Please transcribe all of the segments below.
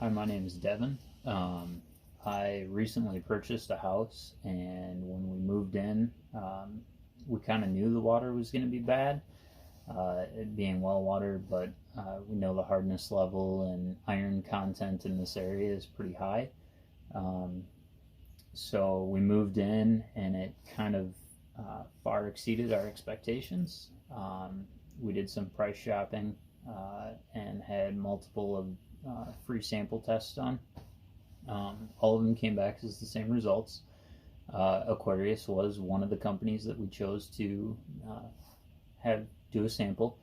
Hi, my name is Devin. I recently purchased a house, and when we moved in, we kind of knew the water was going to be bad, it being well watered, but we know the hardness level and iron content in this area is pretty high. Um, so we moved in, and it kind of far exceeded our expectations. We did some price shopping and had multiple of free sample tests done. All of them came back as the same results. Aquarius was one of the companies that we chose to do a sample.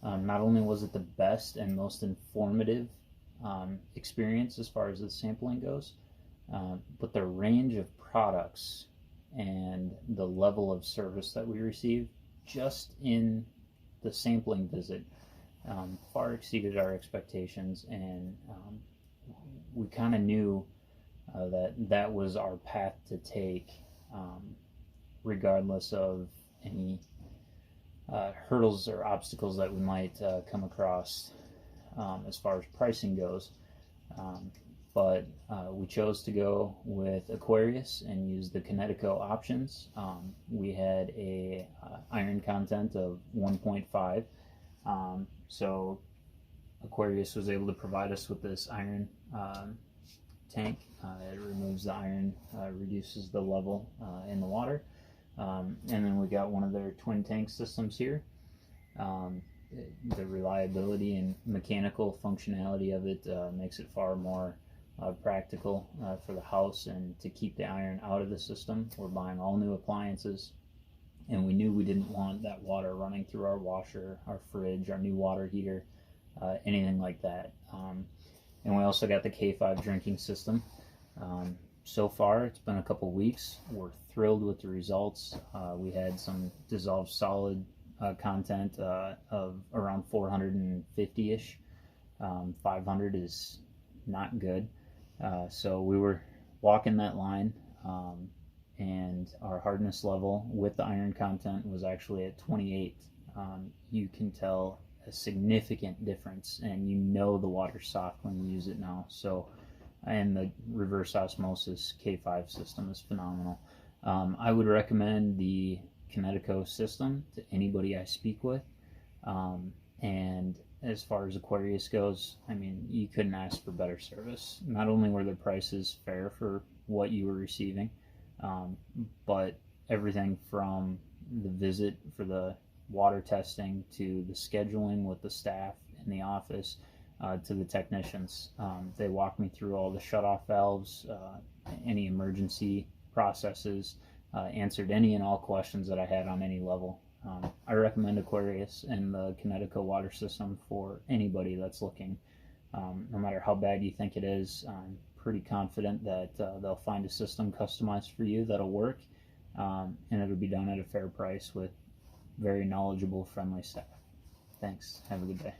Not only was it the best and most informative experience as far as the sampling goes, but the range of products and the level of service that we received just in the sampling visit far exceeded our expectations, and we kind of knew that was our path to take, regardless of any hurdles or obstacles that we might come across as far as pricing goes. But we chose to go with Aquarius and use the Kinetico options. We had a iron content of 1.5. So Aquarius was able to provide us with this iron tank. It removes the iron, reduces the level in the water. And then we got one of their twin tank systems here. The reliability and mechanical functionality of it makes it far more practical for the house and to keep the iron out of the system. We're buying all new appliances, and we knew we didn't want that water running through our washer, our fridge, our new water heater, anything like that. And we also got the K5 drinking system. So far, it's been a couple weeks. We're thrilled with the results. We had some dissolved solid content of around 450-ish. 500 is not good. So we were walking that line, and our hardness level with the iron content was actually at 28. You can tell a significant difference, and you know the water's soft when you use it now. So, and the reverse osmosis K5 system is phenomenal. I would recommend the Kinetico system to anybody I speak with. And as far as Aquarius goes, I mean, you couldn't ask for better service. Not only were the prices fair for what you were receiving, but everything from the visit for the water testing to the scheduling with the staff in the office to the technicians. They walked me through all the shutoff valves, any emergency processes, answered any and all questions that I had on any level. I recommend Aquarius and the Kinetico water system for anybody that's looking. No matter how bad you think it is, I'm pretty confident that they'll find a system customized for you that'll work, and it'll be done at a fair price with very knowledgeable, friendly staff. Thanks. Have a good day.